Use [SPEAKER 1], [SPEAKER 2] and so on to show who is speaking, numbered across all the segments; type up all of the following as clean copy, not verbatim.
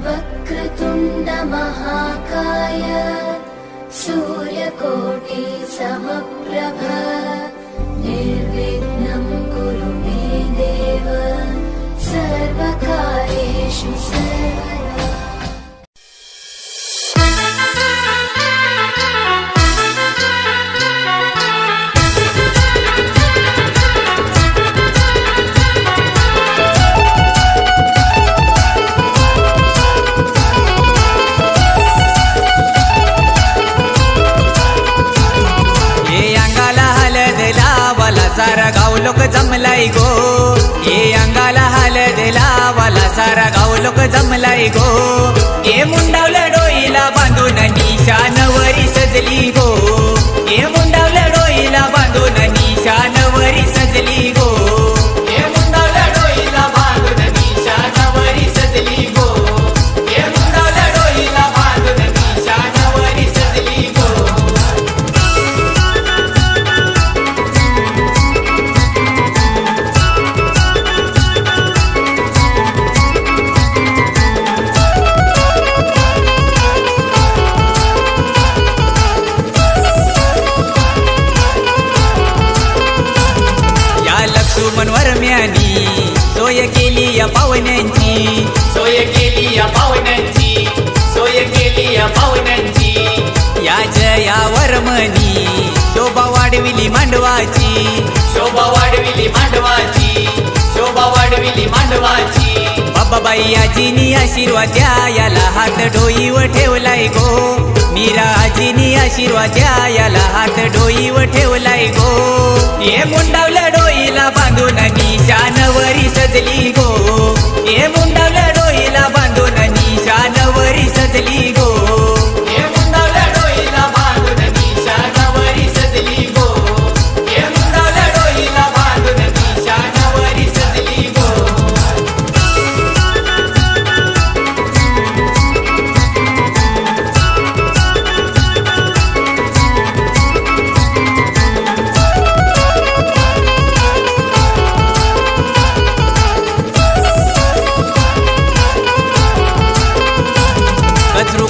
[SPEAKER 1] वक्रतुण्ड महाकाय सूर्यकोटि समप्रभ निर्विघ्नं कुरु मे देव सर्वकार्येषु सर्वदा।
[SPEAKER 2] सारा गाव लोक जमलाय गो, ये अंगाला हळद लावाला सारा गाव लोक जमलाय गो। ये मुंडावलं डोईला बांधून निशाणवरी सजली गो, ये मुंडावलं डोईला बांधून निशाणवरी सजली गो, ये मुंडावलं डोईला बांधून निशाणवरी सजली गो, ये मुंडावलं डोईला बांधून निशाणवरी सजली गो। मनवरम्यानी सोय केली या पाहुण्यांची, सोय केली या पाहुण्यांची, सोय केली या पाहुण्यांची। या जया वरमणी शोभा वाढविली मांडवाची, शोभा वाढविली मांडवाची, शोभा वाढविली मांडवाची। बाबाबाई आजीनी आशीर्वाद द्या याला हात डोईवर ठेवलाय गो, मीरा आजीनी आशीर्वाद द्या याला हात डोईवर ठेवलाय गो। ये मुंडावलं डोईला बांधून निशाणवरी सजली गो, ये मुंडावलं डोईला बांधून निशाणवरी सजली गो, ये मुंडावलं डोईला बांधून निशाणवरी सजली गो, ये मुंडावलं डोईला बांधून निशाणवरी सजली गो।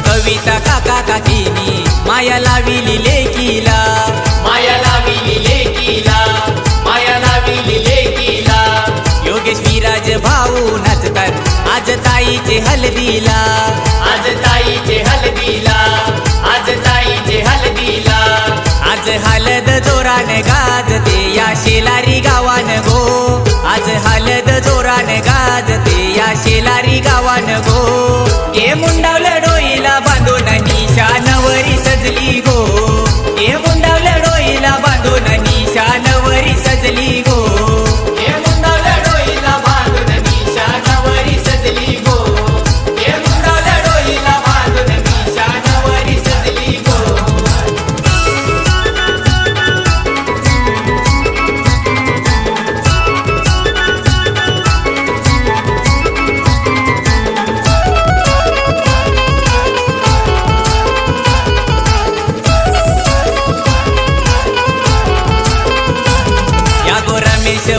[SPEAKER 2] कविता काका काकीनी माया लाविली लेकीला, माया लाविली लेकीला, माया लाविली लेकीला। योगेश विराज भाऊ नाचतात आज ताईचे हळदीला, आज ताईचे हळदीला, आज ताईचे हळदीला। आज हळद जोराने गाजते या शेलारी गावान गो, आज हळद जोराने गाजते या शेलारी गावान गो। ये मुंडावलं डोईला बांधून निशाणवरी सजली गो, ये मुंडावलं डोईला बांधून निशाणवरी सजली गो, ये मुंडावलं डोईला बांधून निशाणवरी सजली गो, ये मुंडावलं डोईला बांधून निशाणवरी सजली गो।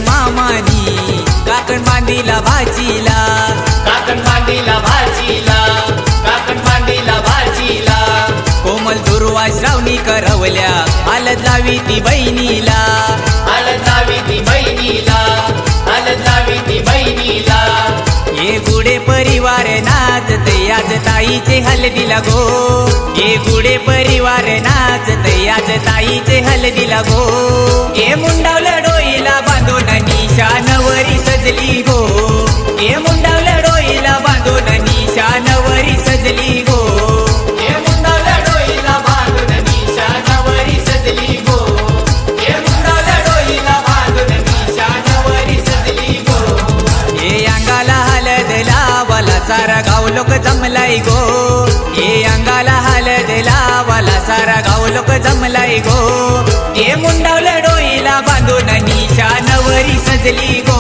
[SPEAKER 2] मामानी काकण बांधीला भाजीला, काकण बांधीला भाजीला, काकण बांधीला भाजीला। कोमल दुर्वा श्रावणी करवल्या हळद लावी ती बहिणीला, हळद लावी ती बहिणीला, हळद लावी ती बहिणीला। ये गुडे परिवार नाचते आज ताईचे हळदीला गो, ये गुडे परिवार नाचते आज ताईचे हळदीला गो। ये मुंडावलं डोईला बांधून निशाणवरी सजली गो, ये मुंडावलं डोईला बांधून निशाणवरी सजली गो, ये मुंडावलं डोईला बांधून निशाणवरी सजली गो, ये मुंडावलं डोईला बांधून निशाणवरी सजली गो। ये अंगाला हळद लावाला सारा गाव लोक जमलाय गो, ये अंगाला हळद लावाला सारा गाव लोक जमलाय गो। ये मुंडावलं डोईला बांधून निशाणवरी सजली गो,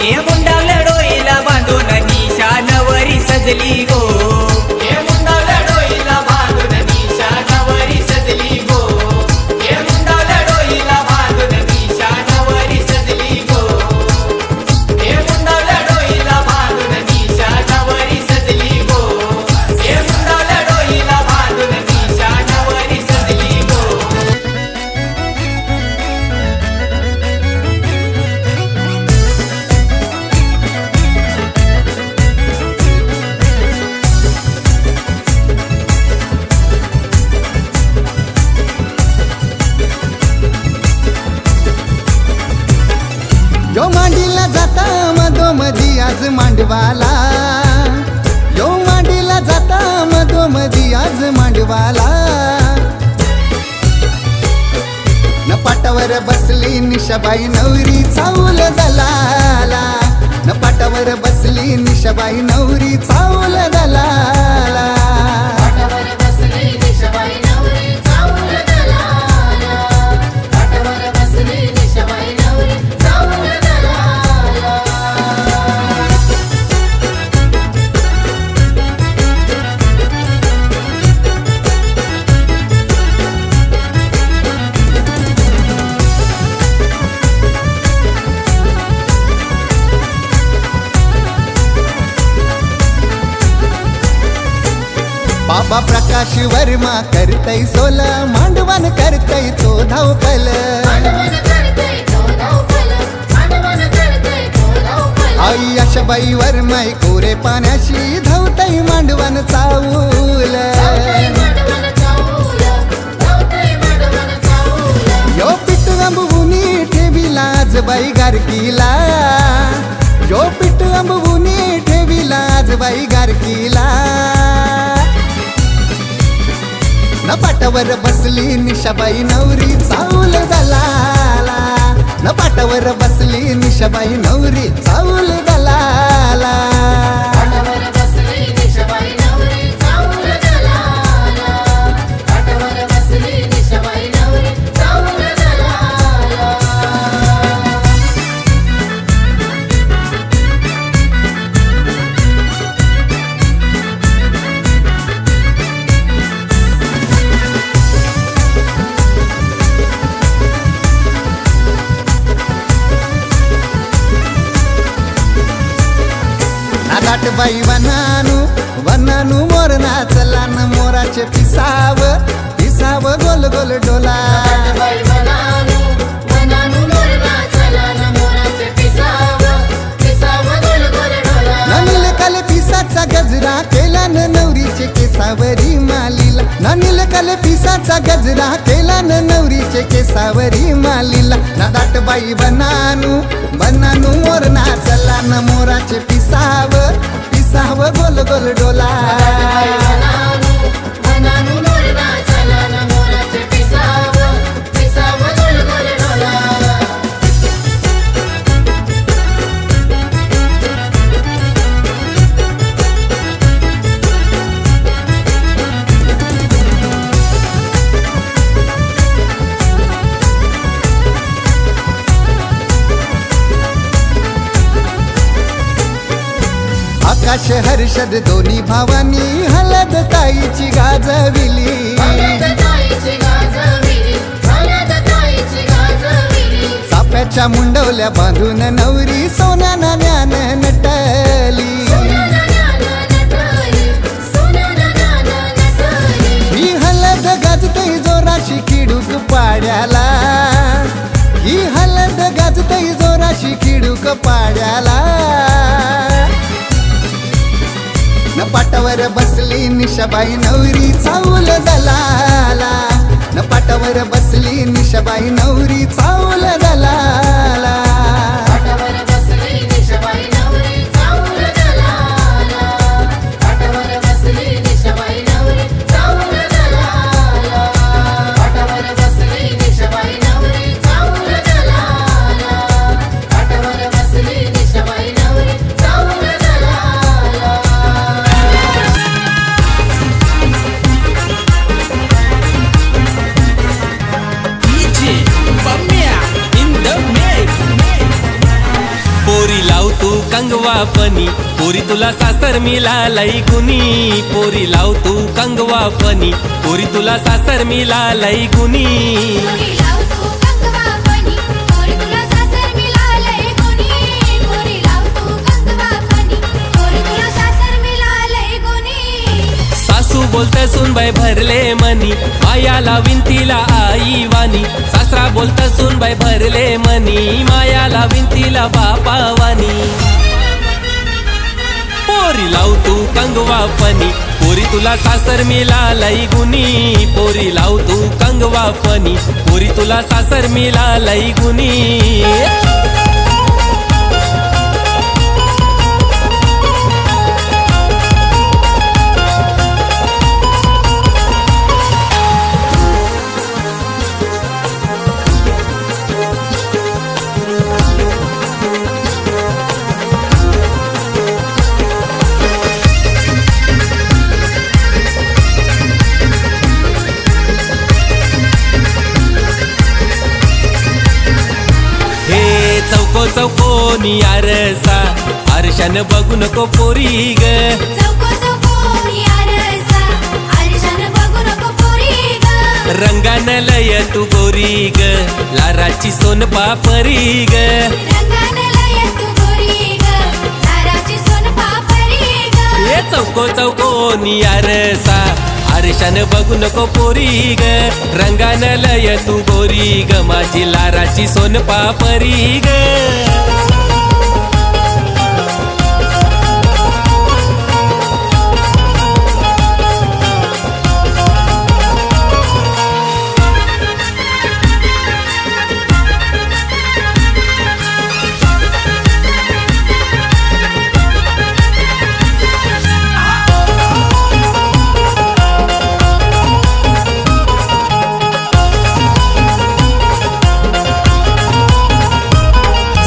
[SPEAKER 2] ये मुंडावलं डोईला बांधून निशाणवरी सजली गो, ये मुंडावलं डोईला बांधून निशाणवरी सजली गो, ये मुंडावलं डोईला बांधून निशाणवरी सजली गो, ये मुंडावलं डोईला बांधून निशाणवरी सजली गो।
[SPEAKER 3] मांडवाला यो मांडीला जाता मधोमधी आज मांडवाला न पाटावर बसली निशाबाई नवरी चावल दलाला न पाटावर बसली निशाबाई नवरी चावल दलाला बाबा प्रकाश वर्मा करतय सोल मांडवण करतय तो धावपल आई आशाबाई वर्माई कोरे पाण्याशी धावतय मांडवण चावूल यो पिठ आंबवुनी ठेविला आजबाई गारकीला यो पिठ आंबवुनी ठेविला आजबाई गारकीला न पाटावर बसली निशाबाई नवरी चावल दलाला न पाटावर बसली निशाबाई नवरी चावल दलाला बाई वनानू वनानू मोर नाचला न मोराचे पिसाव पिसाव गोल गोल डोला ननील काले पिसाचा गजरा केला न नवरीचे केसावरी मालीला ननील काले पिसाचा गजरा केला न नवरीचे केसावरी मालीला ना दाट बाई वनानू वनानू मोर नाचला न मोराचे पिसाव पिसाव गोल गोल डोला आकाश हर्षद दोन्ही भावानी हलद ताईची गाजविली चाप्याच्या मुंडवल्या बांधून नवरी सोन्या नाण्यानं नटली ही हलद गाजतई जोराशी खिडूक पाड्याला ही हलद गाजतई जोराशी खिडूक पाड्याला न पाटावर बसली निशाबाई नवरी चावल दलाला न पाटावर बसली निशाबाई नवरी चावल दलाला
[SPEAKER 4] कंगवा फनी पोरी तुला सासर मिळालय गुनी पोरी लाव तू कंगवा फनी पोरी तुला सासर मिळालय गुनी सासू बोलते सुनबाई भरले मनी मायाला विंतीला आई वानी सासरा बोलता सुनबाई भरले मनी मायाला विंतीला बापा वानी पोरी लाव तू कंगवा फनी पोरी तुला सासर मिळालय गुनी पोरी लाव तू कंगवा फनी पोरी तुला सासर मिळालय गुनी चौकोनी आरसा आरशान बघू नको पोरी ग
[SPEAKER 1] चौको चौकोनी आरसा आरशान बघू नको पोरी ग
[SPEAKER 4] रंगान लय तू गोरी ग लाराची सोन पापरी ग
[SPEAKER 1] रंगान लय तू गोरी ग लाराची सोन पापरी ग
[SPEAKER 4] ये चौको चौकोनी आरसा आरशान बघू नको पोरी ग रंगान लय तू गोरी ग माझी लाराची सोन पापरी ग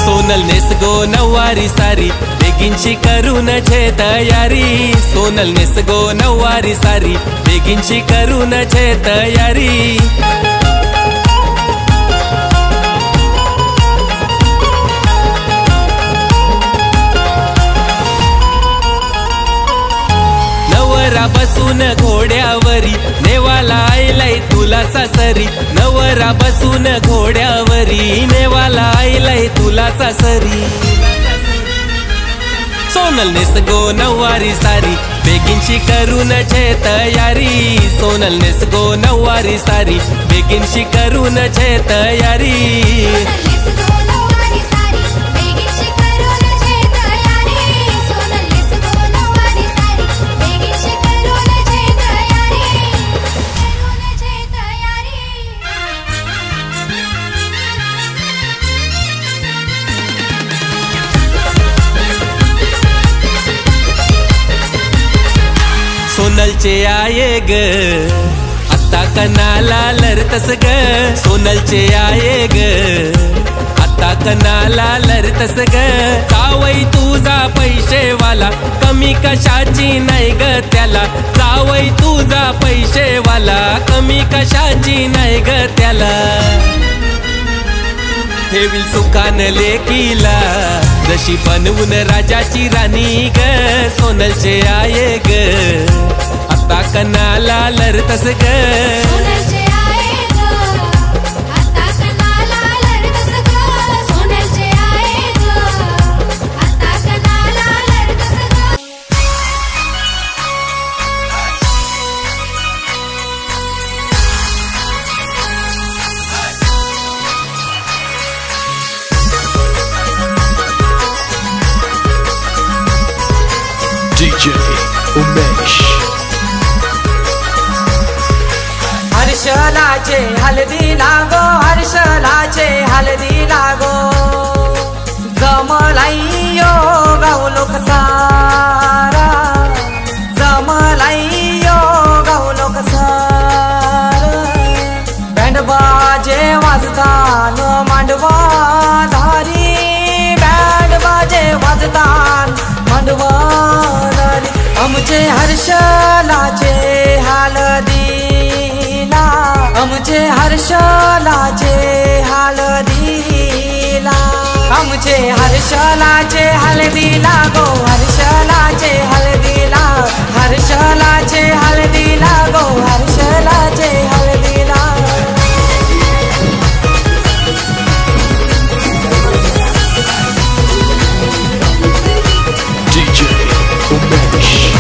[SPEAKER 4] सोनल नेस गो नऊवारी सारी बेगिनशी करून छे तयारी सोनल नेस गो नऊवारी सारी बेगिनशी करून छे तयारी नवरा बसून घोड्यावरी नेवाला आयलाय तुला सासरी नवरा बसून घोड्यावरी नेवाला आयलाय तुला सासरी सोनल नेस गो नऊवारी सारी बेगिनशी करून छे तयारी सोनल नेस गो नऊवारी सारी बेगिनशी करून छे तयारी सोनलचे आये ग आता कनाला लरतस ग सोनलचे आये ग आता कनाला लरतस ग जावई तुझा पैसेवाला कमी कशाची नाही ग त्याला जावई तुझा पैसेवाला कमी कशाची नाही ग त्याला ठेवील सुखान लेकीला जशी बनवून राजाची राणी ग सोनलचे आये ग आता कनाला लरतस ग
[SPEAKER 1] सोनलचे आये ग आता कनाला लरतस ग सोनलचे आये ग आता कनाला लरतस ग
[SPEAKER 5] DJ Umesh
[SPEAKER 6] हर्षलाचे हलदी लागो हर्षलाचे हलदी लागो जमलाइयो गावलोक सारा जमलाइयो गावलोक सारा बँड बाजे वाजतान मांडवा धारी बँड बाजे वाजतान मांडवा धारी आमचे हर्षलाचे हलदीला आमचे हर्षलाचे हलदीला आमचे हर्षलाचे हलदीला गो हर्षलाचे हलदीला हर्षलाचे हलदीला गो हर्षलाचे हलदीला
[SPEAKER 5] DJ Umesh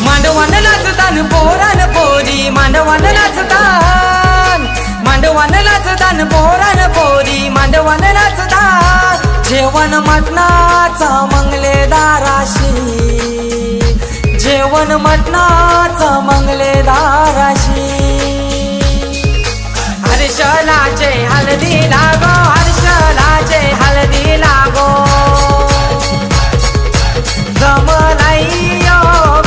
[SPEAKER 6] मांडवान नाचतान पोरान पोरी मांडवान नाचतान मांडवान नाचतान पोरान पोरी मांडवान नाचतान जेवण मटणाचा मंगलेदाराशी जेवण मटणाचा मंगलेदाराशी हर्षलाचे हलदी लागो हर्षलाचे हलदी लागो जमलाइयो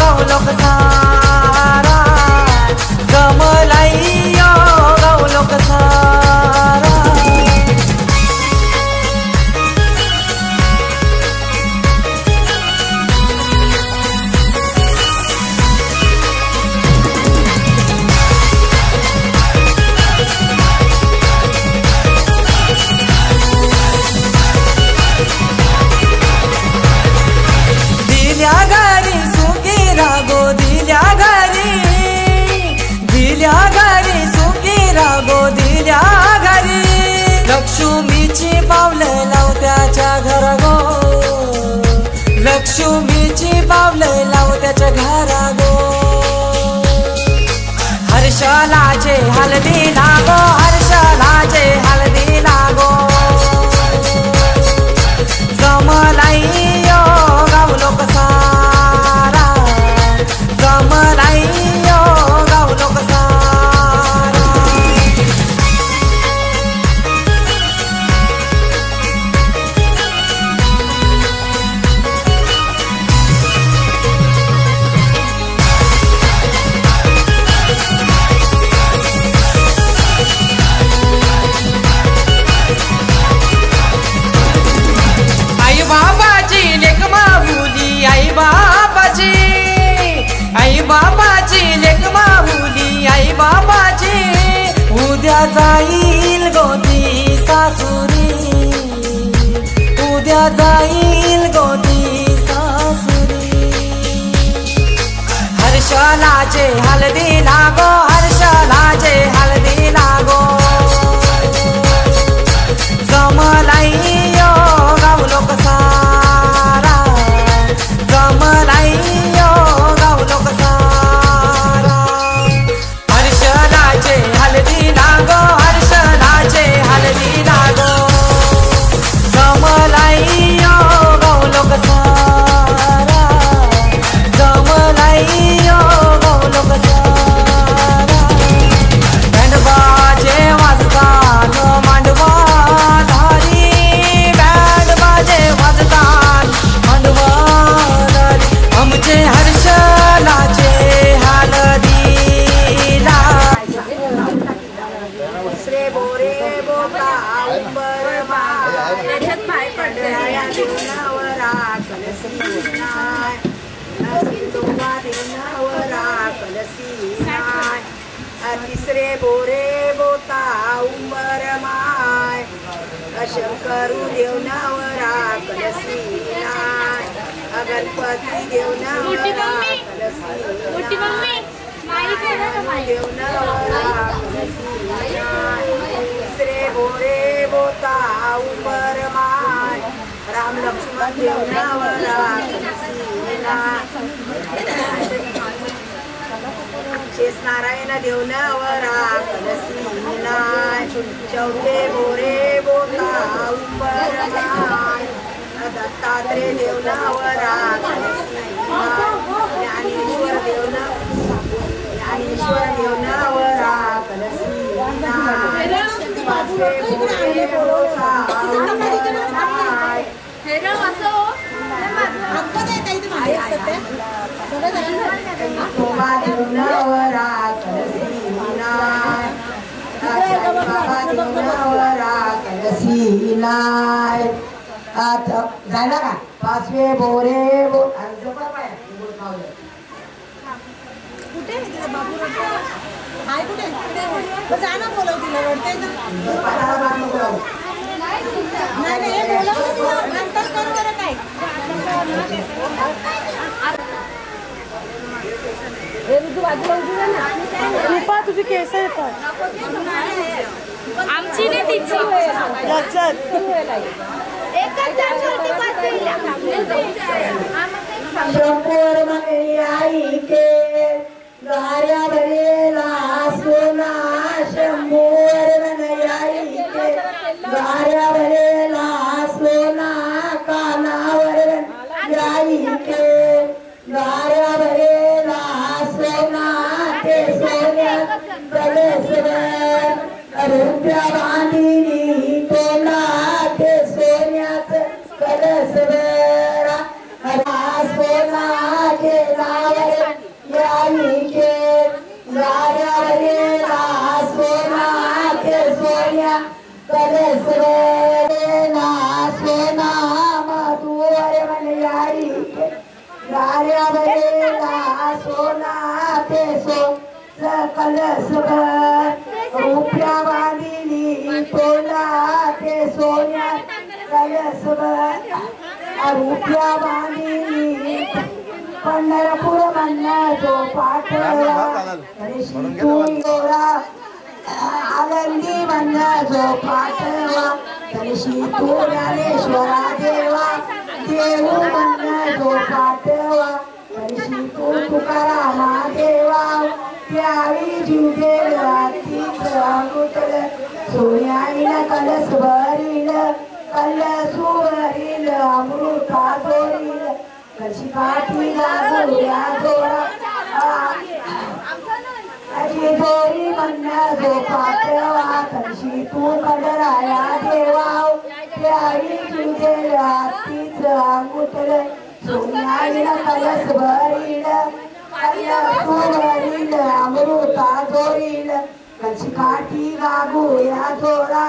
[SPEAKER 6] गावलोक सारा जमलाइयो गावलोक सारा नवऱ्याच्या घरा गो हर्षलाचे हलदी लागो हर्षलाचे हलदी लागो जमलाई यो गाव लोक सारा जमलाई यो गाव लोक सारा आई बाबाची लेक माहुली आई बाबाची लेक माहुली आई बाबाची उद्या जाईल गोदी सासुरी उद्या जाईल गोदी सासुरी हर्षलाचे हलदी लागो हर्षलाचे हलदी लागो जमलाई यो गाव लोक सारा जमलाई यो गाव लोक सारा हर्षलाचे हलदी लागो हर्षलाचे हलदी लागो जमलाई यो गाव लोक सारा जमलाई यो गाव लोक सारा बँड बाजे वाजतात मांडवा आमचे हर्षलाचे हलदीला
[SPEAKER 7] दुसरे बोरे बोका उंबर माय पंढऱ्या देवनावरा कलसी नाय नरसिंहोबा देवनावरा कलसी नाय तिसरे बोरे बोता उंबर माय शंकरू देवनावरा कलसी नाय गणपती देवनावरा कलसी नाय देवनावरा कलसी नाय तिसरे बोरे बोता उंबर माय राम लक्ष्मण देवनावरा कलसी नाय शेष नारायण देवनावरा कलसी नाय चौथे बोरे बोता उंबर माय दत्तात्रय देवनावरा कलसी नाय ज्ञानेश्वर देवनावरा कलसी नाय पाचवे बोरे बोता उंबर माय देवनावरा कलसी नाय देवनावरा कलसी नाय झाला का पाचवे बोरे
[SPEAKER 8] कुठे बाबू हाय कुठे जाना बोलव तिला रडते नाही बोलव नंतर करू बरं काय कृपा तुझी केस येतात
[SPEAKER 1] आमची नाही तिची
[SPEAKER 7] शंकर आई के गार्या भरेला सोना शंभर आई के गार्या भरेला सोना कानावर आई के गार्या भरेला सोना ते सोन्या कलसवर रुपया बांधिली तोंडा ते सोन्याच कलसवर सोना के लावर याई के गार्या भरेला सोना ते सोन्या कलसवर सोना मधुवर मन याई के गार्या भरेला सोना ते सो कलसवर रुपया बांधिली तोंडा ते सोन्या कलसवर रुपया बांधिली पंढरपूर म्हणला जो पाठवा गोरा आनंदी म्हणला जो पाठवा तशी तू ज्ञानेश्वरा देवा देऊ म्हणला जो पाठवा तशी तू तुकारामा देवा त्यावी जीव गेला तीच अंगुठल सोन्याईला कलस भरील कलस भरील अमृता जोरील कशी काठी लागूया जोडा अशी जोरी म्हणणं झोपा तेव्हा कशी तू कडराया देवा त्यावी जीव गेला तीच अंगुठल सोन्याईला कलस भरील कलस भरील अमृता जोरील कशी काठी गागूया जोडा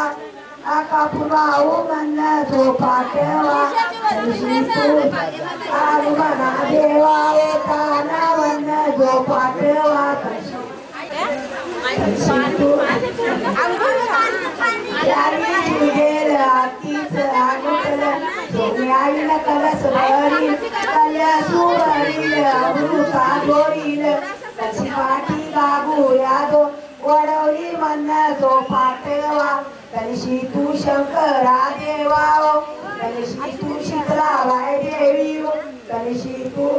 [SPEAKER 7] आका फुलाऊ म्हणणं झोपा ठेवा कशी तू बघा देवा येताना म्हणणं झोपा ठेवा कशी तू तीच अंगुठल सोन्याईला कलस भरील कलस भरील अमृता जोरील कशी काठी गागूया दो वडवली म्हणणं झोपा ठेवा कलशी तू शंकरा देवा कलशी तू शीतलाबाई देवी कलशी तू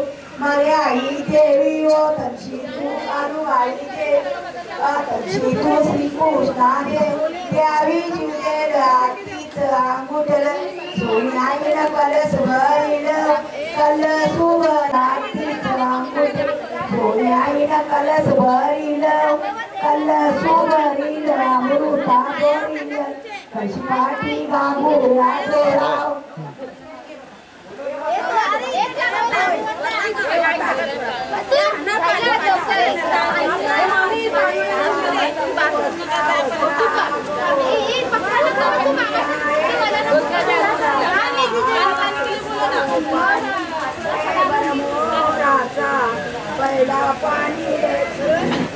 [SPEAKER 7] मर्याई देवी तलशी तू कानुबाई देवी तलशी तू श्रीकृष्णा देवी त्यावी जीवलेला तीच अंगुठल सोन्याईला कलस भरील कलस भरा तीच अंगुठल सोन्याईला कलस भरील कलस भरील अमृता जोरील कशी काठी गागूया जोडा पहिला पाणी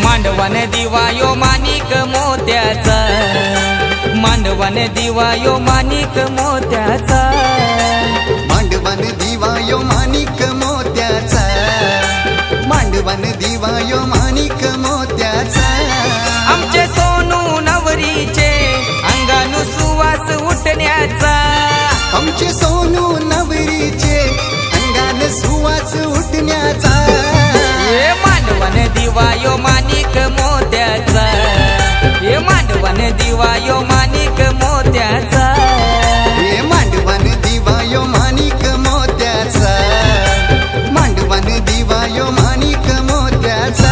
[SPEAKER 2] मांडवाने दिवा यो माणिक मोत्याचा, मांडवाने दिवा यो माणिक मोत्याचा,
[SPEAKER 3] मांडवाने दिवा यो माणिक मोत्याचा, मांडवाने दिवा यो माणिक मोत्याचा.
[SPEAKER 2] आमचे सोनू नवरीचे दिवा यो माणिक मोत्याचा
[SPEAKER 3] हे मांडवान दिवा यो माणिक मोत्याचा मांडवान दिवा यो माणिक मोत्याचा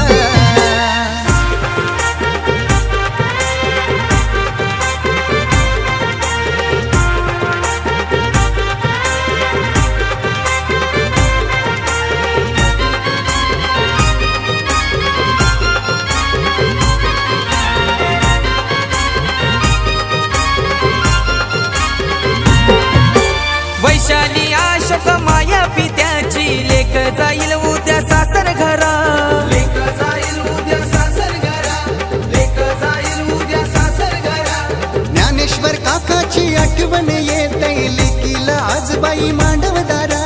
[SPEAKER 2] वैशाली अशोक माया पित्याची लेक जाईल उद्या सासर घरा लेक जाईल उद्या सासर घरा लेक जाईल उद्या सासर घरा
[SPEAKER 3] ज्ञानेश्वर काकाची आठवण येते लेकीला आज बाई मांडवदारा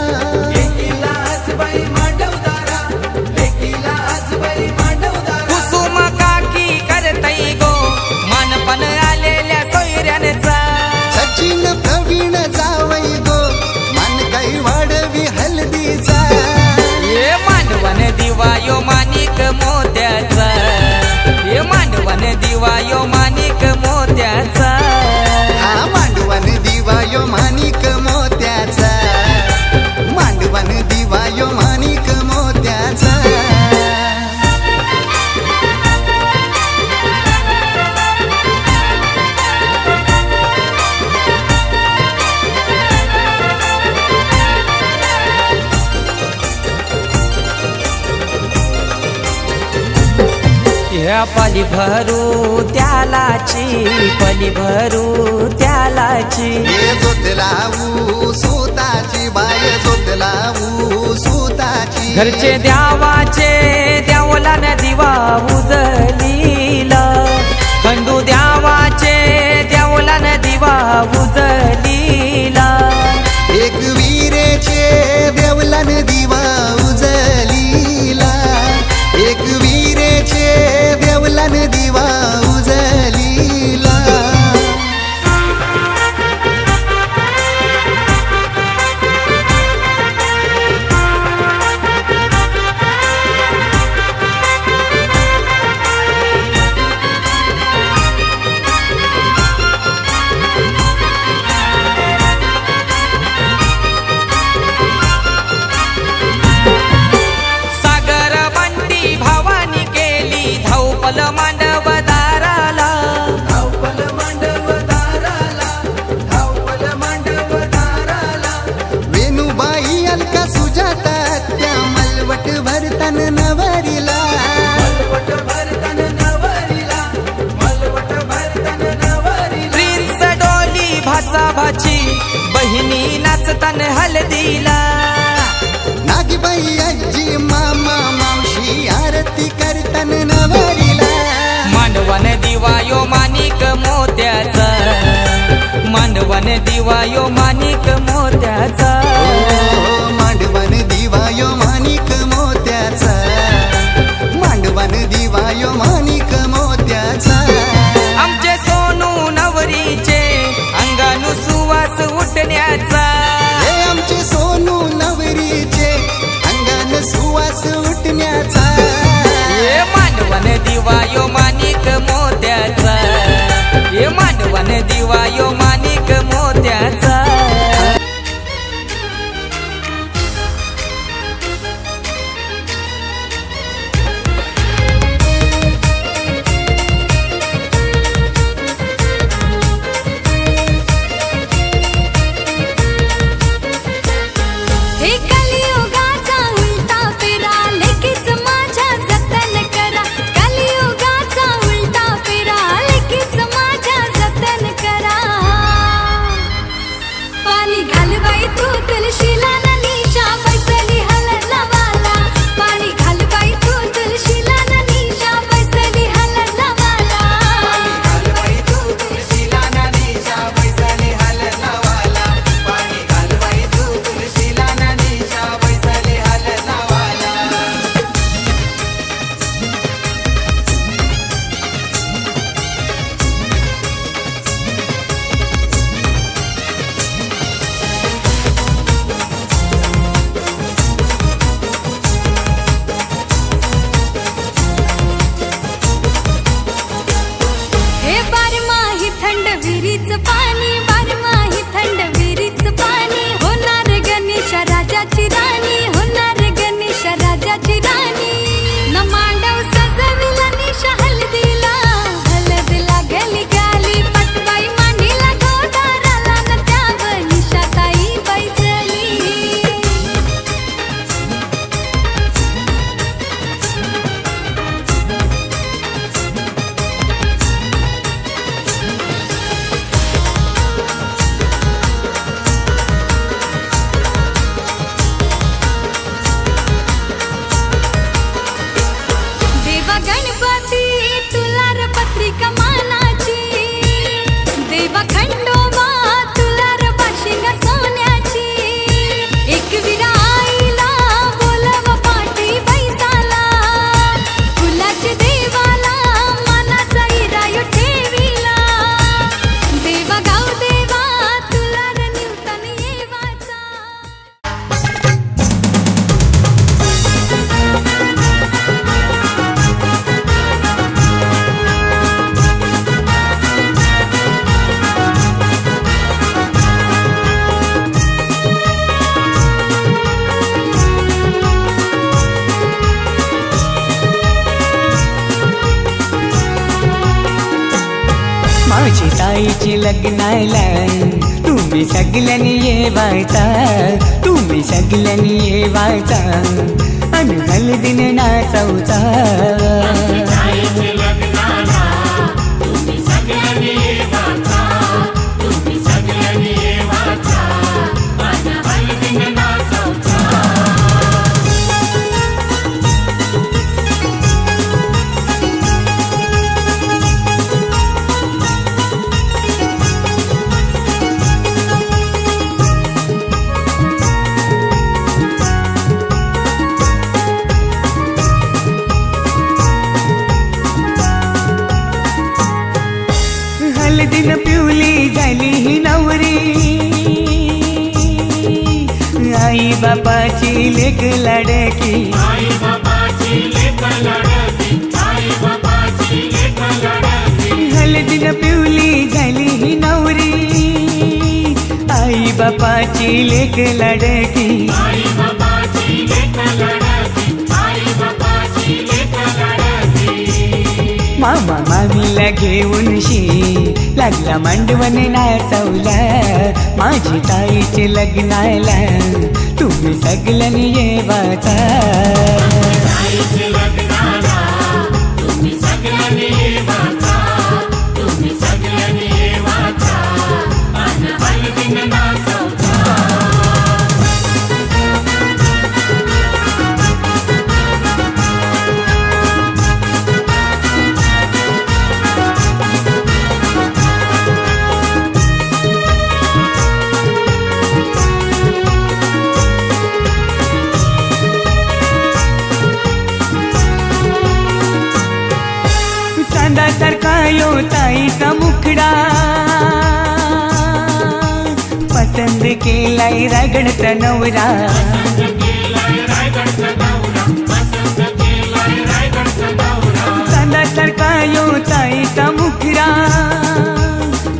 [SPEAKER 2] लेकीला आज बाई मांडवदारा लेकीला आज बाई मांडवदारा कुसुम काकी करतई गो मानपण आलेल्या सोयऱ्यांचा
[SPEAKER 3] सचिन प्रवीण जावई गो मान काही वाढवी हल्दीचा
[SPEAKER 2] ये मांडवन दिवा यो माणिक मोत्याचा ये मांडवन दिवा यो माणिक मोत्याचा
[SPEAKER 3] हा मांडवन दिवा यो माणिक मोत्याचा मांडवन दिवा यो माणिक मोत्याचा
[SPEAKER 2] या पली भरू त्यालाची पली भरू त्यालाची
[SPEAKER 3] हे जोत लावू सुताची बाय जोत लावू सुताची
[SPEAKER 2] घरचे द्यावाचे द्यावला न दिवा उजलीला खंडू द्यावाचे द्यावला न दिवा उजलीला
[SPEAKER 3] एक वीरेचे देवलन दिवा उजलीला एक वीरेचे देवलन दिवा उजलीला
[SPEAKER 2] सागर बंटी भावानी केली धावपल मांडव दाराला धावपल मांडव दाराला धावपल मांडव दाराला
[SPEAKER 3] वेणुबाई अलका सुजाता त्या मलवट भरतन नवरीला
[SPEAKER 2] मलवट भरतन नवरीला मलवट भरतन नवरीला प्रिन्स डोली भाचा भाची बहिणी नाचतन हलदीला
[SPEAKER 3] नागबाई आजी मामा मावशी आरती करतन नवरीला
[SPEAKER 2] मांडवन दिवा यो माणिक मोत्याचा मांडवन दिवा यो माणिक मोत्याचा
[SPEAKER 3] ओ, मांडवन दिवा यो माणिक मोत्याचा मांडवन दिवा यो माणिक मोत्याचा
[SPEAKER 2] आमचे सोनू नवरीचे अंगानु सुवास उठण्याचा
[SPEAKER 3] हे आमचे सोनू नवरीचे अंगान सुवास उठण्याचा
[SPEAKER 2] ये मांडवन दिवा यो माणिक मोत्याचा ये मांडवन दिवा यो माणिक मोत्याचा
[SPEAKER 1] हे कलियुगाचा उलटा फेरा लेकीच माझ्या जतन करा कलियुगाचा उलटा फेरा लेकीच माझ्या जतन करा
[SPEAKER 2] ताईची लग्नाला तुम्ही सगळ्यांनी येवायचा, तुम्ही सगळ्यांनी येवायचा आणि हळदीने नाचवचा. हळदीनं पिवली झाली ही नवरी, आई बापाची लेक लाडकी, हळदीनं पिवली झाली ही नवरी, आई बापाची लेक लाडकी. मामा मामीला घेऊन लागला मांडवण नाचवला, माझी ताईचे लग्नाला तुम्ही सगळ्यांनी येवाचा. चांदासारखा यो ताईचा मुखडा, पसंद केलाय रायगडचा नवरा. चांदासारखा यो ताईचा मुखडा,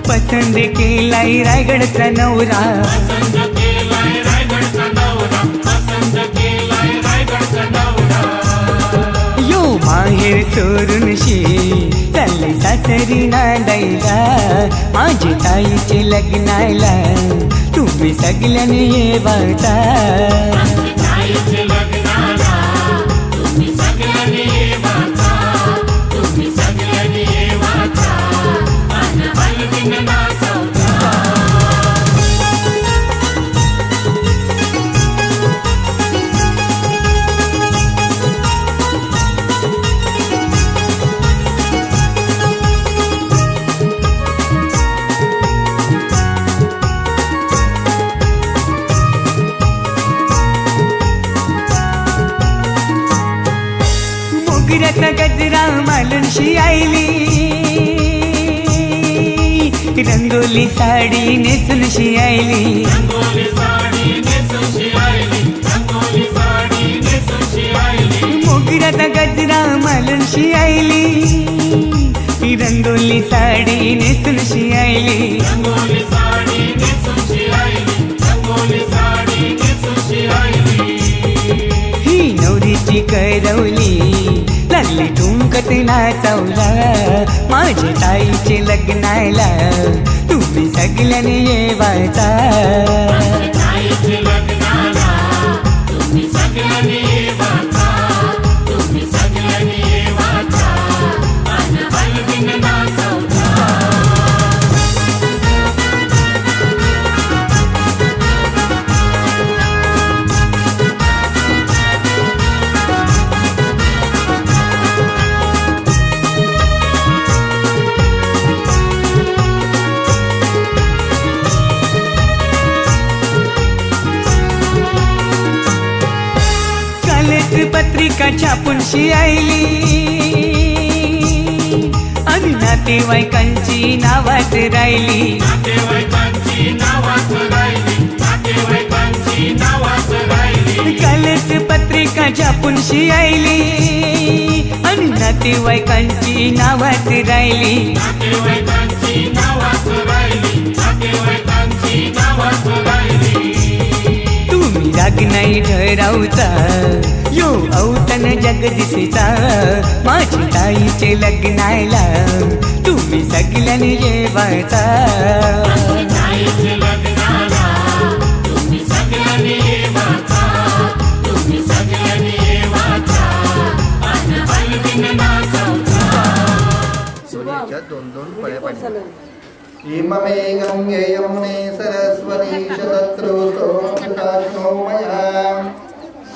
[SPEAKER 2] पसंद केलाय रायगडचा नवरा. यो माहेर सोडून चालले सासरी नांदायला, माझी ताईचे लग्नाला तुम्ही सगळ्यांनी येवाचा. मोगऱ्याचा गजरा मालूनशी आईली, रंगोली साडी नेसूनशी आईली. मोगऱ्याचा गजरा मालूनशी आईली, रंगोली साडी नेसूनशी आईली. ही नवरीची करवली लागली ठुमकत नाचवला, माझी ताईचे लग्नाला तुम्ही सगळ्यांनी येवाचा. पत्रिका छापूनशी आईली आणि नातेवाईकांची नावात राहिली. कालच पत्रिका छापूनशी आईली आणि नातेवाईकांची नावात राहिली. तुम्ही राग नाही ठरवचा यो औतण जगदीशचा माझी ताईचे लग्नाला तुम्ही सगळ्यांनी जेवायचा
[SPEAKER 3] दोन दोन पळ्या पाणी इममे गंगे यमुने सरस्वती शतत्रो मया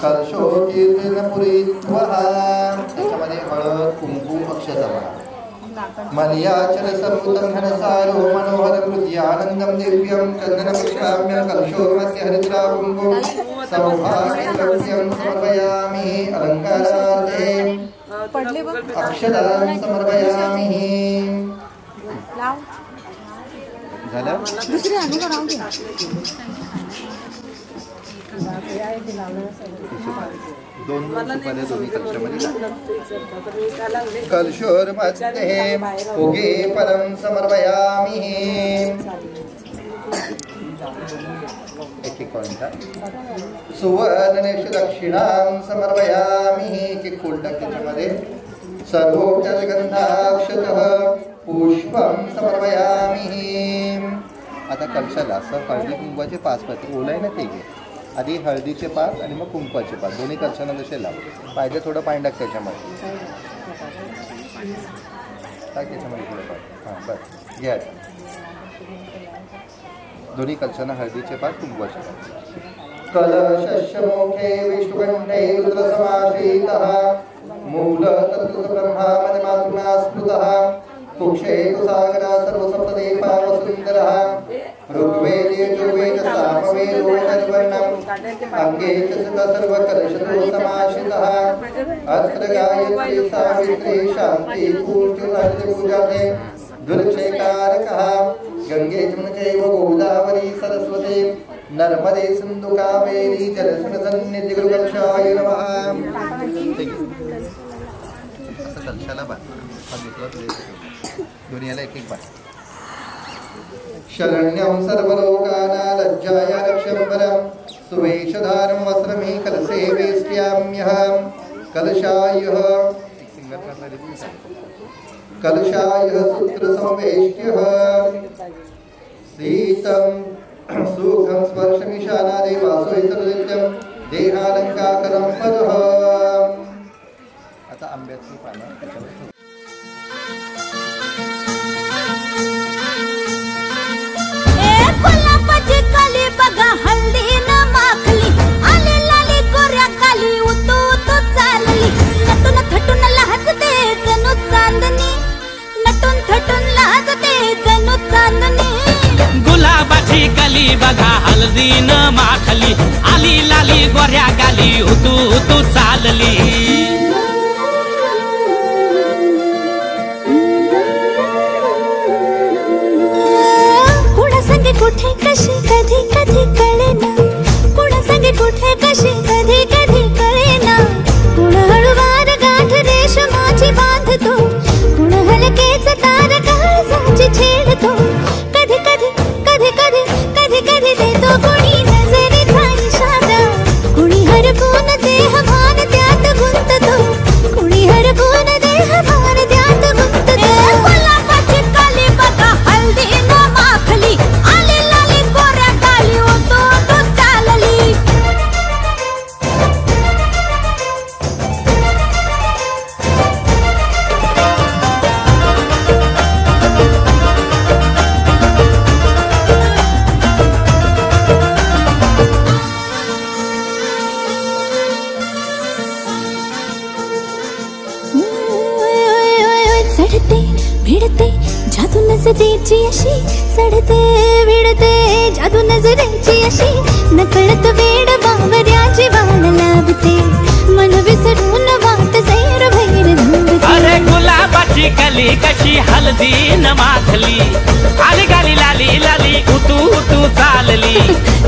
[SPEAKER 3] कलशो कीर्तनपुरी त्याच्यामध्ये हळद कुंकू अक्षता मलयाचल सर्वोत्तम घनसारो मनोहर हृदयानंदम दिव्यम चंदनपुष्पाम्य कलशो मध्ये हरिद्रा कुंकुम सौभाग्यद्रव्यं समर्पयामि अलंकारार्थे अक्षतां समर्पयामि झालं
[SPEAKER 8] दुसरी आणू का राहू दे
[SPEAKER 3] दोन दोन्ही कलशोर मध्ये उगे परम समर्पयामि एक सुवर्ण दक्षिणां समर्पयामि की फुलटक त्याच्यामध्ये सर्वोपचारगंधाक्षतः पुष्पं समर्पयामि आता कलशाला असं हळदी कुंकवाचे 5 पत्र ओलाय ना ते घे आधी हळदीचे 5 आणि मग कुंकवाचे 5 दोन्ही कलशांना जसे लाव पाहिजे थोडं पाणी टाक त्याच्यामध्ये टाक त्याच्यामध्ये थोडं पाणी हां बस घ्या दोन्ही कलशांना हळदीचे 5 कुंकवाचे 5 कलशस्य मुखे विष्णुकण्ठे रुद्रसमाश्रितः मूल तत्त्व ब्रह्मा मदमातुना स्मृतः कुक्षे सागरा सर्वसप्तदेवा वसुंदरः ऋग्वेद यजुर्वेद सामवेद ओषधवर्णम् अंगे च सर्वकलशतो समाश्रितः अत्र गायत्री सावित्री शान्ति पूर्ति पूजाते दुर्क्षेकारकः गंगे चैव गोदावरी सरस्वती नर्मदे सिंधु कावेरी जलसंसन्निधि गुरुकक्षाय नमः कलशाला दुनियाला एक एक बात शरण्यं सर्वलोकानां लज्जाय रक्षम्बरं सुवेशधारं वस्त्रमे कलशे वेष्ट्याम्यहं कलशायः सूत्र संवेष्ट्यः शीतं सुखं स्पर्शमिशानादे वासोहितनित्यं देहालंकारं पदः आता आंब्याची पानं
[SPEAKER 1] कोल्हापूरची काली बघा हल्दी न माखली आली लाली गोऱ्या काली उतू उतू चालली नटून थटून लहजते जणू चांदणी नटून थटून लहजते जणू चांदणी
[SPEAKER 4] गुलाबाची कली बघा हल्दी न माखली आली लाली गोऱ्या गाली उतू उतू चालली
[SPEAKER 1] कुठे कशी कधी कधी कळेना कुणा संगे कुठे कशी कधी कधी कळेना कुण हळूवार गाठ रेशमाची बांधतो कुण हलकेच तार काळजाची छेडतो कधी कधी कधी कधी कधी कधी देतो कुणी नजरेचा इशारा कुणी हरपून देहभान त्यात गुंततो कुणी हरपून देहभान त्यात गुंततो गुलाबाची काली बघा हल्दी न माखली जादू नजरेची अशी चढते विडते जादू नजरेची अशी नकळत वेड बावऱ्याची वाण लाभते मन विसरून वाट सैर भैर धावते
[SPEAKER 4] अरे गुलाबाची कली कशी हल्दी न माखली आली गाली लाली लाली उतू उतू चालली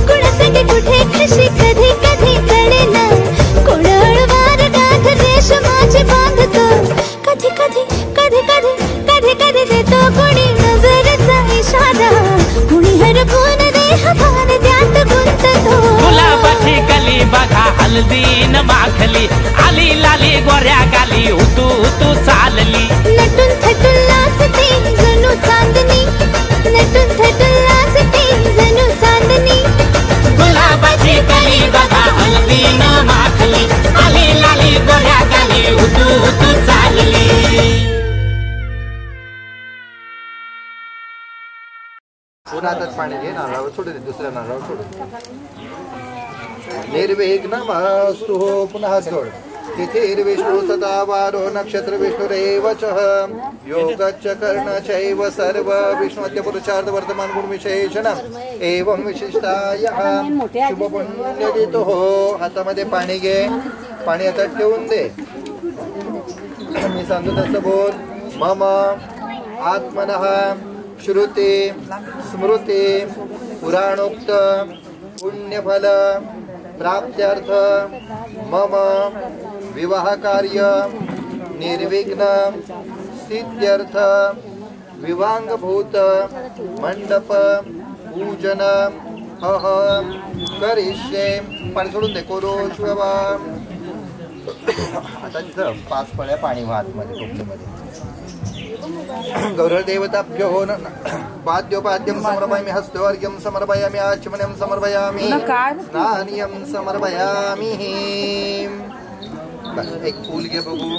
[SPEAKER 1] कुणा संगे कुठे कशी कधी कधी कळेना कुण हळूवार गाठ रेशमाची बांधतो कधी कधी कधी कधी कधी कधी देतो कुणी नजरेचा इशारा कुणी हरपून देहभान त्यात गुंततो
[SPEAKER 4] गुलाबाची कली हलदीन माखली आली लाली गोऱ्या गाली उतू उतू चालली
[SPEAKER 1] नटून थटून नाचते जणू चांदणी नटून थटून नाचते जणू चांदणी
[SPEAKER 4] गुलाबाची कली बघा हलदीन माखली आली लाली गोऱ्या गाली उतू उतू चालली
[SPEAKER 9] पुन्हा हातात पाणी घे नारळावर सोडू दे दुसऱ्या नारळावर सोडू निर्विघ्न मास्तु पुन्हा हात जोड तिथिर विष्णु सदा वारो नक्षत्र विष्णुरेव च योगच्च कर्णचैव सर्व विष्णुत्य पुरुषार्थ वर्तमान गुण विशेषणम् एवं विशिष्टायः शुभ पुण्यदितो हातामध्ये पाणी घे पाणी हातात ठेवून दे मी सांगतो तसं बोल मम आत्मनः श्रुती स्मृती पुराणोक्त पुण्यफल प्राप्त्यर्थ मम विवाह कार्य निर्विघ्न सिद्ध्यर्थ विवांगभूत मंडप पूजन अहम करिष्ये पाणी सोडून दे कोरोश्ववा आता तिथं 5 पळ्या पाणी वाहतमध्ये टोपलीमध्ये गौरदेवताभ्यो वाद्योपाद्यं समर्पयामि हस्तवर्ग्यं समर्पयामि आचमनं समर्पयामि स्नानियं समर्पयामि एक फूल घे बघू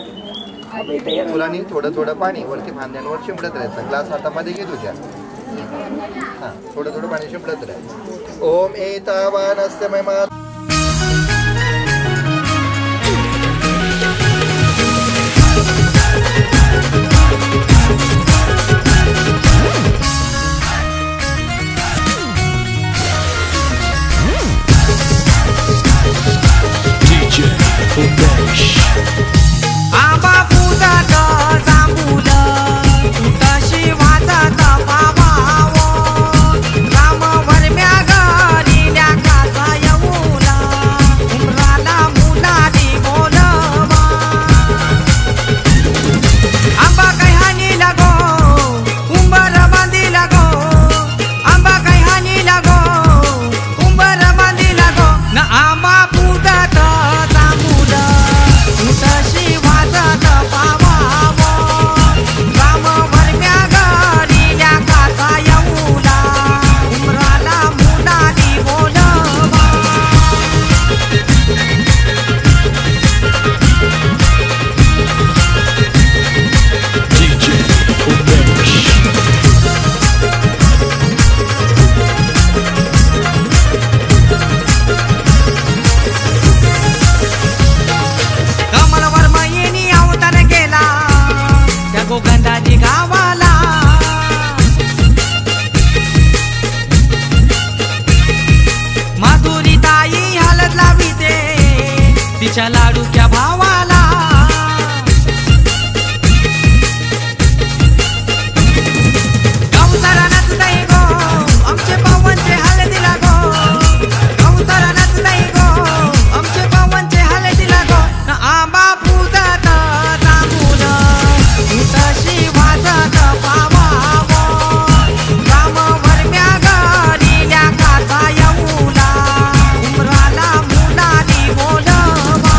[SPEAKER 9] फुलांनी थोडं थोडं पाणी वरती फांद्यांवर शिंपडत राहायचं ग्लास हातामध्ये घे तुझ्या हा थोडं थोडं पाणी शिंपडत राहायचं ओम एतावानस्य महिमा
[SPEAKER 5] DJ Umesh.
[SPEAKER 6] आंबा फुलात जांभूल तशी वाजत पावावो राम वरम्या घरी काचा येऊला उमराला मुलानी बोलवा आंबा काही हानी लागो उंबर बांधी लागो आंबा काही हानी लागो उंबर बांधी लागो न आंबा फुलात जांभूल तशी वाजत पावावो राम वरम्या घरी काचा येऊला उमराला मुलानी बोलवा
[SPEAKER 5] DJ Umesh.
[SPEAKER 6] कमलवर महिनी अवतार गेला त्या गोगंधाजी गावाला माधुरी ताई हलत लाविते तिच्या लाडूच्या भावाला गौसारा नचताई गो आमचे पवनचे हलदीला गो गौसारा नचताई गो आमचे पवनचे हलदीला गो न आंबा फुलत जांभूल तशी वाजत पावावो राम वरम्या घरी काचा येऊला उमराला मुलानी बोलवा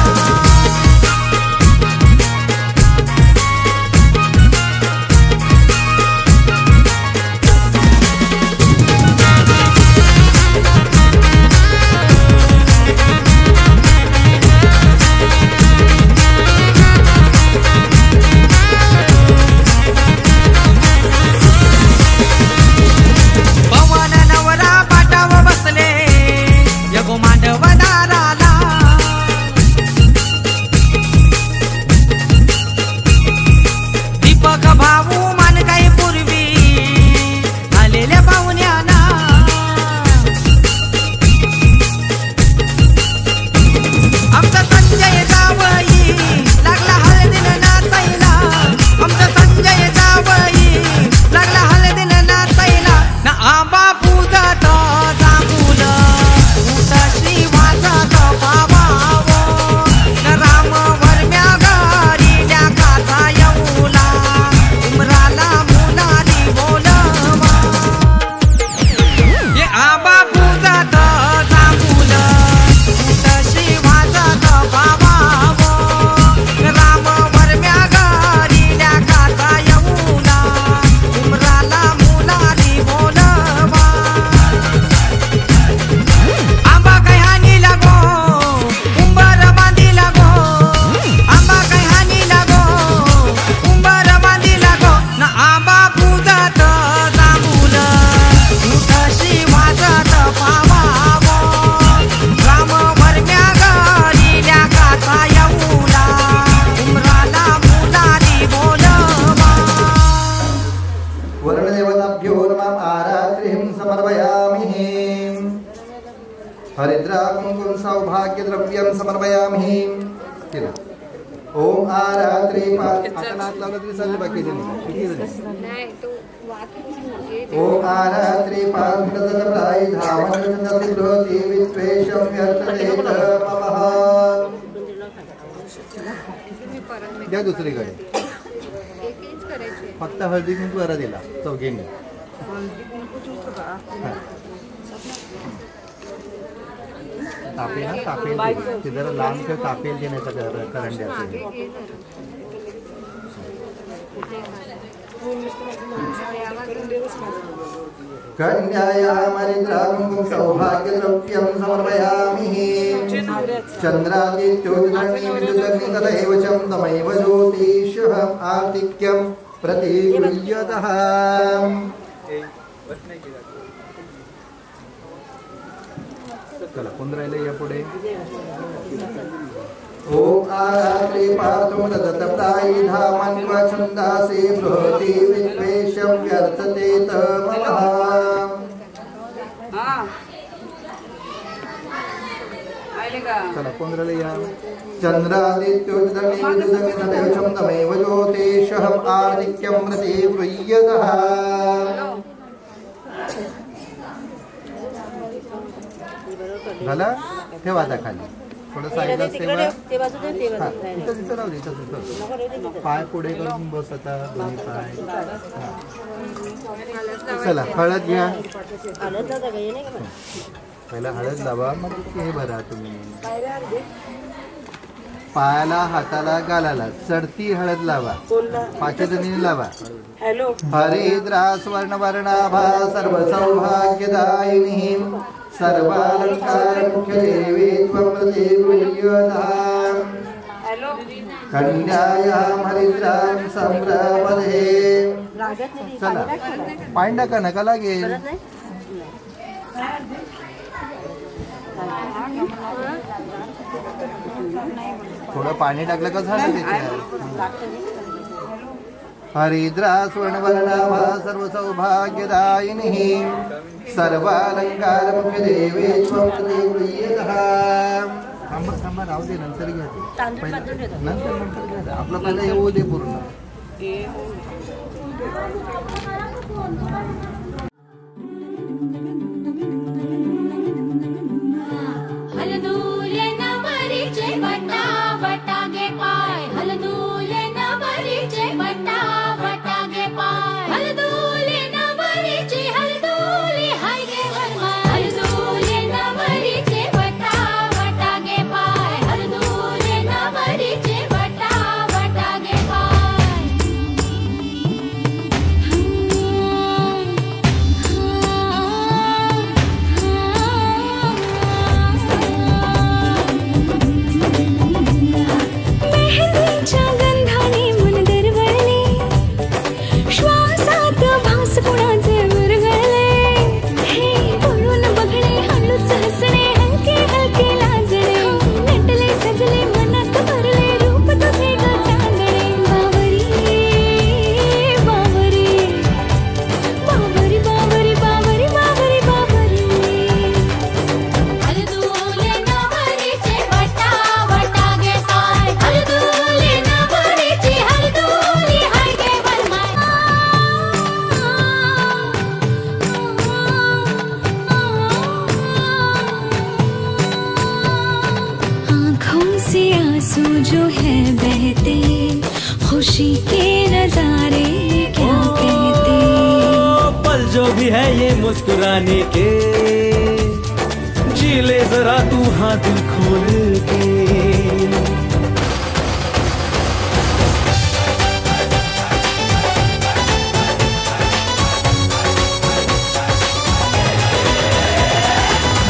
[SPEAKER 9] समर्पयामि केलं. ओम आरात्रे आता नाच लावलं तरी चाललं बाकी ओम आरात्रे पादप्राय धावनति ब्रोति विश्वेशं व्यर्थते तमः. द्या दुसरीकडे फक्त हळदी कुंकू करा दिला चौघींनी. तापेल ना तापेल ते जरा लांब कर तापेल देण्याचा करंड्या कन्यायामरिद्रां सौभाग्यद्रव्यं समर्पयामि. चन्द्रादित्योदग्नि विद्युदग्नि तथैव च तमैव ज्योतिषः आर्तिक्यं प्रतिगृह्यतः. चला कोण राहिले या पुढे. ओम आरात्रे पार्थो दत्तप्रायी धामन्व छन्दासे बृहति विश्वेशं व्यर्थते तमः. चला कोण राहिले या. चन्द्रादित्योदग्नि विद्युदग्नि तथैव च तमैव ज्योतिषः आर्तिक्यं प्रतिगृह्यतः. झालं ठेवा आता खाली थोडं साईडला पाय पुढे करून बस आता दोन्ही पाय. चला हळद घ्या पहिला हळद लावा मग हे भरा तुम्ही. पायाला हाताला गालाला चढती हळद लावा. पाचजणी लावा. हरिद्रा स्वर्णवर्णाभा सर्व सौभाग्यदायिनी सर्वालंकार मुख्य देवी त्वं प्रतिगृह्यताम्. कन्यायां हरिद्रां संप्रपदे. चला पाणी टाका नका लागेल. थोडं पाणी टाकलं का झालं त्याच्यात. हरिद्रा स्वर्णवर्णाभा सर्व सौभाग्यदायिनी सर्वालंकार मुख्य देवी त्वं प्रतिगृह्यताम्. थांबा राहू दे नंतर घ्या नंतर घ्या आपलं पहिलं येऊ दे पूर्ण.
[SPEAKER 1] हलदूले नवरीचे बटा बटा गे पाय. हलदूले नवरीचे बटा बटा गे पाय. हलदूले नवरीचे हलदूले हाय गे वरमाय. हलदूले नवरीचे बटा बटा गे पाय. हलदूले नवरीचे बटा बटा गे पाय. मेहंदीच्या गंधाने मन दरवळले. श्वासात भास कुणाचे विरघळले. हे पळून बघणे हळूच हसणे हलके हलके लाजणे. नटले सजले मनात भरले रूप तुझे ग चांदणे. बावरी बावरी बावरी बावरी बावरी बावरी बावरी. हलदूले नवरीचे बटा बटा गे पाय. हलदूले नवरीचे हलदूले हाय गे वरमाय. आँखों से आंसू जो है बहते खुशी के नजारे क्या कहते.
[SPEAKER 4] पल जो भी है ये मुस्कुराने के जी ले जरा तू हाँ दिल खोल के.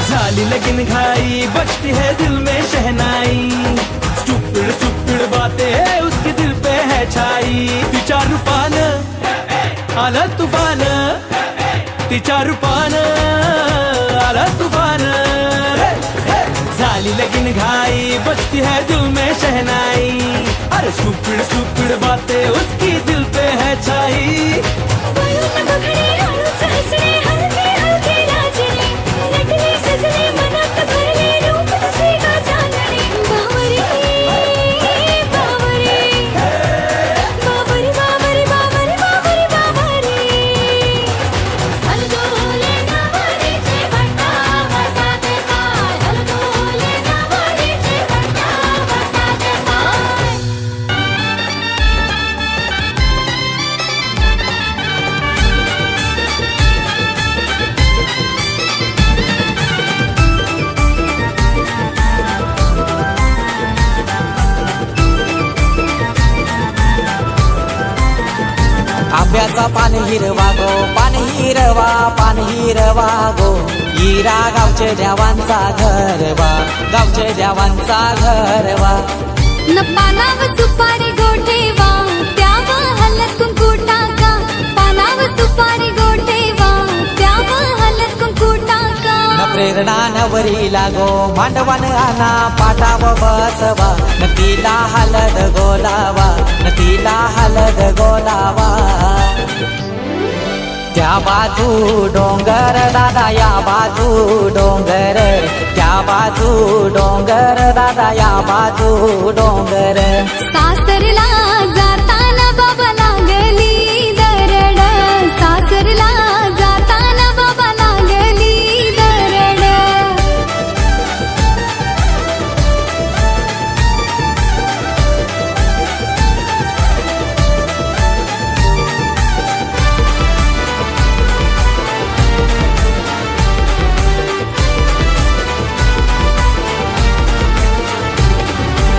[SPEAKER 4] झाली लगन घाई बजती है दिल में शहनाई. स्टूपिड स्टूपिड बातें है उसके दिल पे है छाई. तिच्या रूपानं आलं तुफान. तिच्या रूपानं आलं तुफान. झाली लगन घाई बजती है दिल में शहनाई. अरे स्टूपिड स्टूपिड बातें उसकी दिल पे है छाई.
[SPEAKER 1] पळून बघणे हळूच हसणे हलके हलके लाजणे. नटले सजले मनात भरले रूप तुझे ग चांदणे.
[SPEAKER 6] आंब्याचा पान हिरवा गो, पान हिरवा गो. हिरा गावचे देवांचा घरवा, गावचे देवांचा घरवा.
[SPEAKER 1] न पानावर सुपारी गोठेवा, त्यावर हलत कुंकू टाका. पानावर सुपारी गोठेवा, त्यावर हलत कुंकू टाका.
[SPEAKER 6] न प्रेरणा नवरी लागो, मांडवान आणा पाटाव बसवा. न तिला हलद गोलावा, न तिला हलद गोलावा. त्या बाजू डोंगर दादा, या बाजू डोंगर. त्या बाजू डोंगर दादा, या बाजू डोंगर.
[SPEAKER 1] सासरला जाताना बाबा लागली दरड. सासरला जाताना बाबा लागली दरड.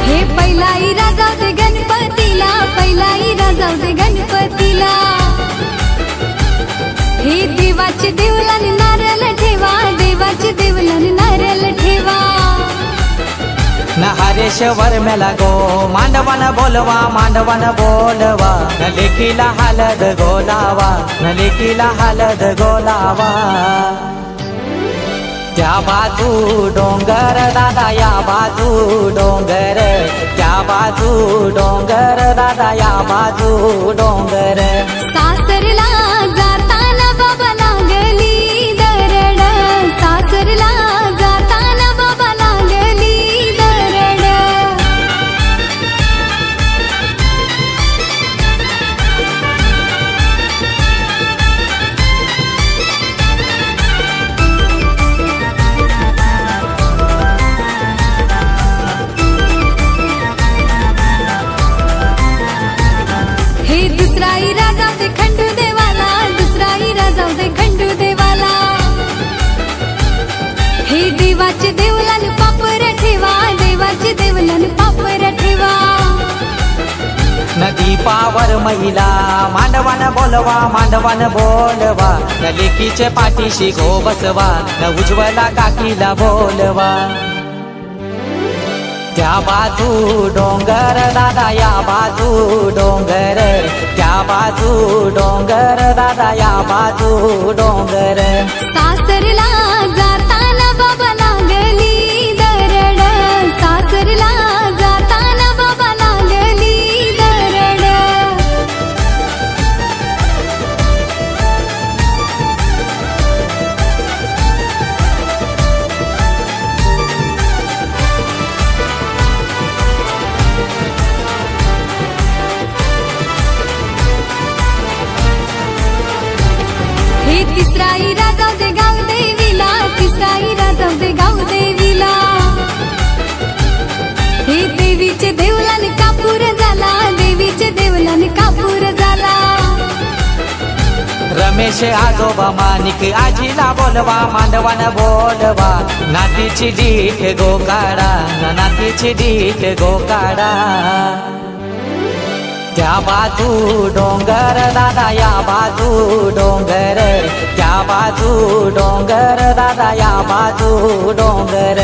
[SPEAKER 1] हे पहिलाई राजाव दे गणपतीला, पहिलाई राजाव दे गणपतीला. हे देवाचे देवलाने नारळ ठेवा, देवाचे देवलाने नारळ ठेवा.
[SPEAKER 6] न हरेश्वर मेला गो, मांडवन बोलवा, मांडवन बोलवा. न लेकीला हलद गोलावा, न लेकीला हलद गोलावा. त्या बाजू डोंगर दादा, या बाजू डोंगर. त्या बाजू डोंगर दादा, या बाजू डोंगर.
[SPEAKER 1] सासरला जाताना बाबा लागली दरड. सासरला जाताना बाबा लागली दरड. हे दुसराई राजा दे खंडू देवाला, दुसराई राजा दे खंडू देवाला. हे देवाचे देवलान पापर ठेवा, देवाचे देवलान पापर ठेवा.
[SPEAKER 6] नदी पावर महिला, मांडवन बोलवा, मांडवन बोलवा. न लेकीचे पाठीशी गो बसवा, न उज्ज्वला काकीला बोलवा. त्या बाजू डोंगर दादा, या बाजू डोंगर. त्या बाजू डोंगर दादा, या बाजू डोंगर.
[SPEAKER 1] सासरला जाताना बाबा लागली दरड. सासरला जाताना बाबा लागली दरड. हे तिसराई राजा दे गाव देवीला, तिसराई राजा दे गाव देवीला. हे देवीचे देवलाने कापूर झाला, देवीचे देवलाने कापूर झाला.
[SPEAKER 6] रमेश आजोबा मानिक आजीला बोलवा, मांडवन बोलवा. नातीची डीठ गो काढा, नातीची डीठ गो काढा. त्या बाजू डोंगर दादा, या बाजू डोंगर. त्या बाजू डोंगर दादा, या बाजू डोंगर.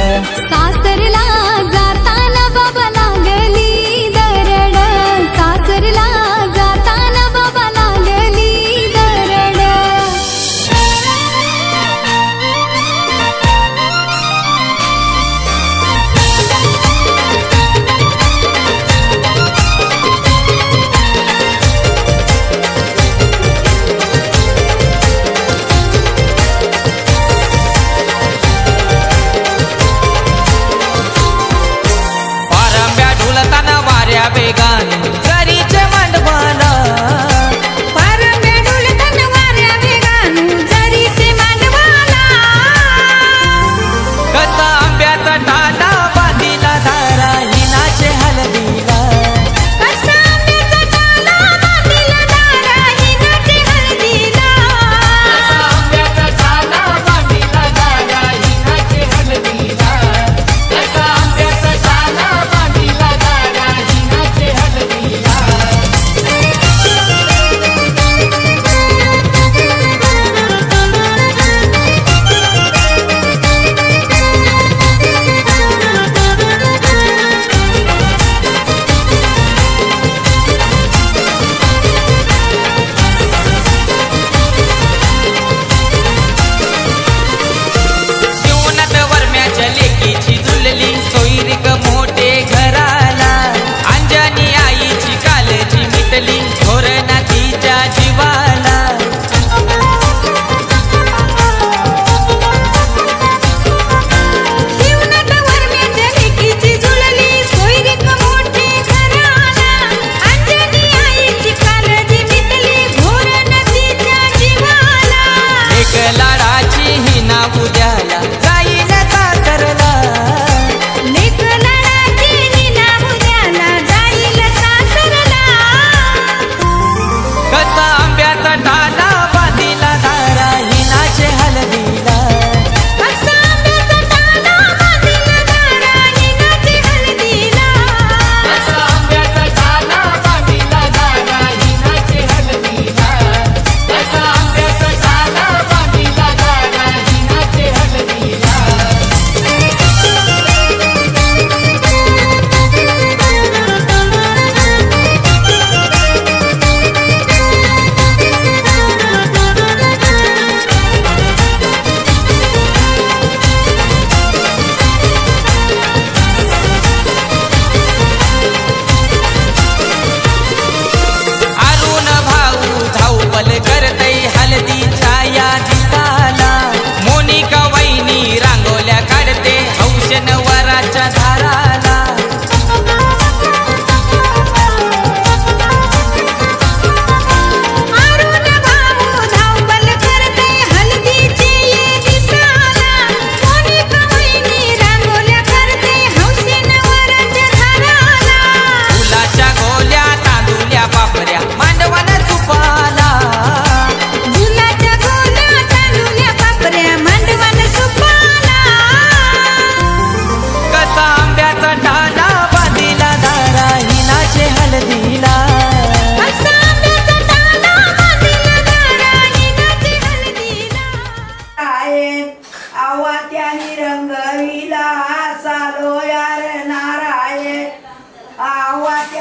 [SPEAKER 1] सासरला जाताना बाबा लागली दरड. सासरला जाताना बाबा लागली दरड.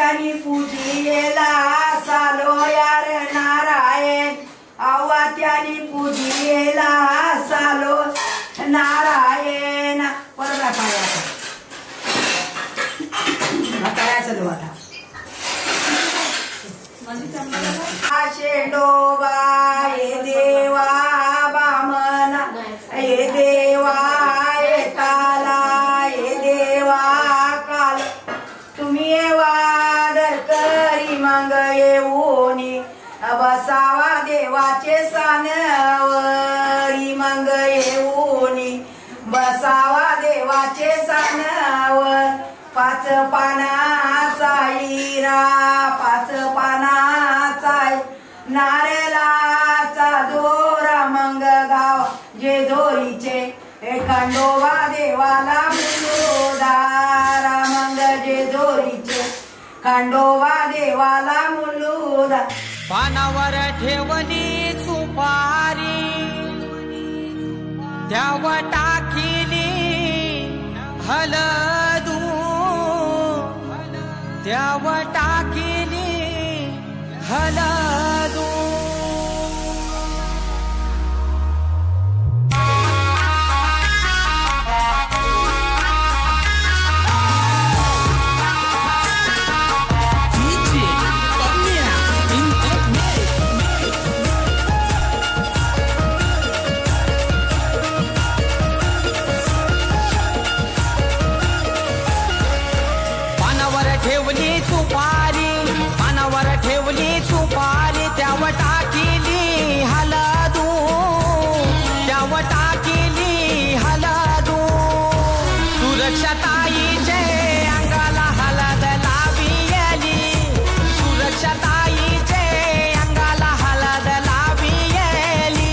[SPEAKER 7] त्यानी पूजिलेला सालो यार नारायण आवा त्यानी पूजिलेला सालो नारायण परला पायाचा देऊ आता शेंडोबा हे देवा बामना हे देवा हे काला हे देवा काल तुम्ही वादर करी मग येऊनी बसावा देवाचे सानवरी मग येऊनी बसावा देवाचे सानवर पाच पानाचा हिरा पाच पानाचा नारळाचा दोरा मंग गाव जे दोरीचे खंडोबा देवाला मुलुदारा मंग जे दोरीचे खंडोबा देवाला मुलुदा
[SPEAKER 6] पानावर ठेवली सुपारी त्यावर टाकिली हलदू त्यावर टाकिली हलदू ठेवली सुपारी पानावर ठेवली सुपारी त्यावर टाकिली हलदू त्यावर टाकिली हलदू सुरक्षा ताईचे अंगाला हलद लावियली सुरक्षा ताईचे अंगाला हलद लावियली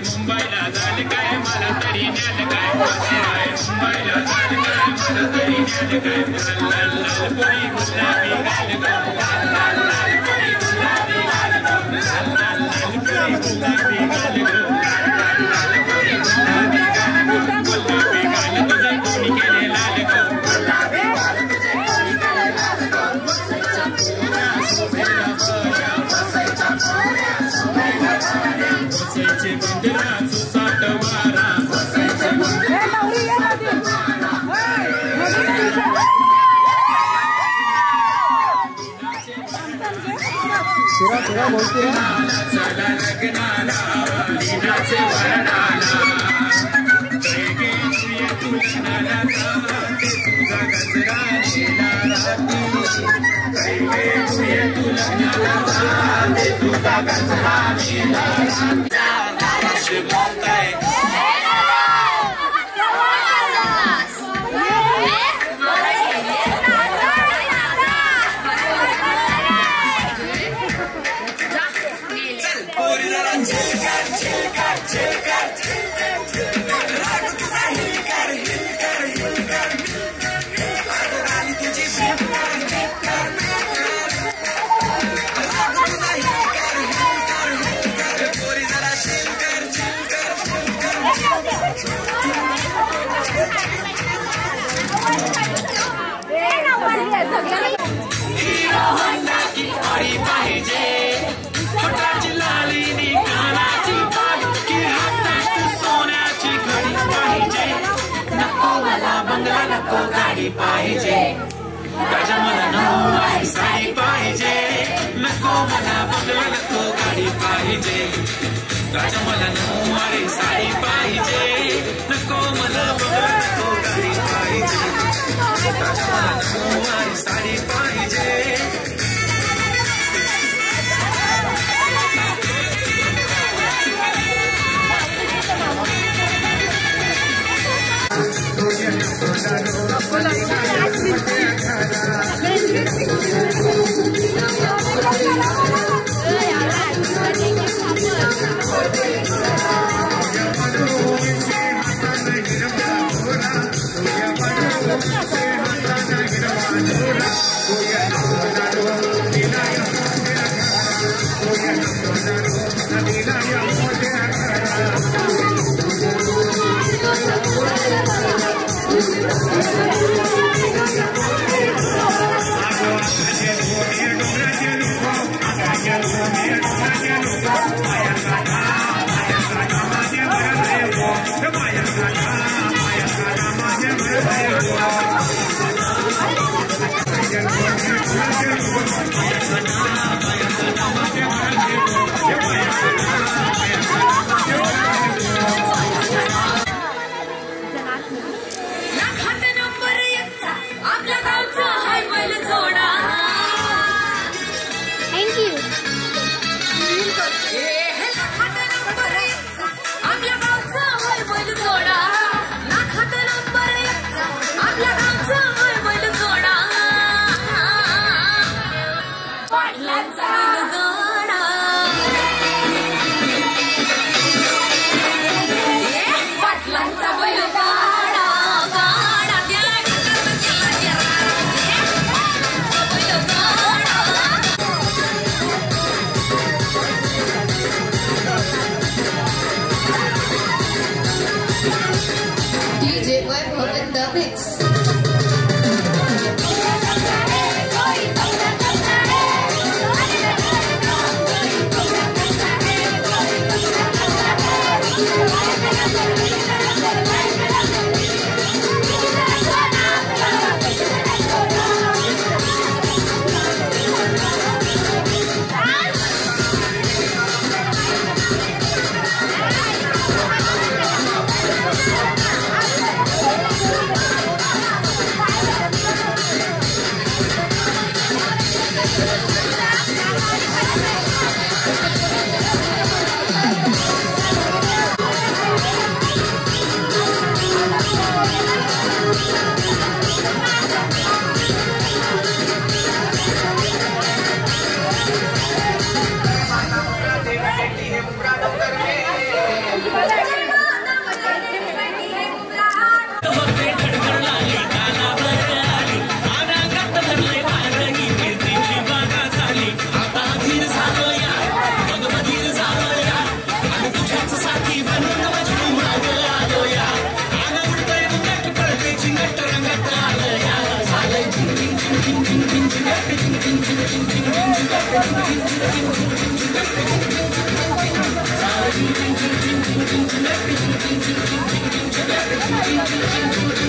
[SPEAKER 5] मुंबईला झालं काय मला तरी न्याल काय मुंबईला झालं काय मला तरी न्याल काय लाल लाल पुरी गुलाबी गाल लाल लाल पुरी गुलाबी गाल लाल लाल पुरी गुलाबी गाल लाल पुरी गुलाबी गाल गुलाबी गाल तुझे कोणी केले लाल गुलाबी गाल तुझे कोणी केले लाल गाडी पाहिजे त्याच्या मला नऊवारी साडी पाहिजे नको मला बंगला नको गाडी पाहिजे त्याच्या मला नऊवारी साडी पाहिजे नको मला बंगला नको गाडी पाहिजे त्याच्या मला नऊवारी साडी पाहिजे
[SPEAKER 1] आपल्या गावचं
[SPEAKER 5] Thank you.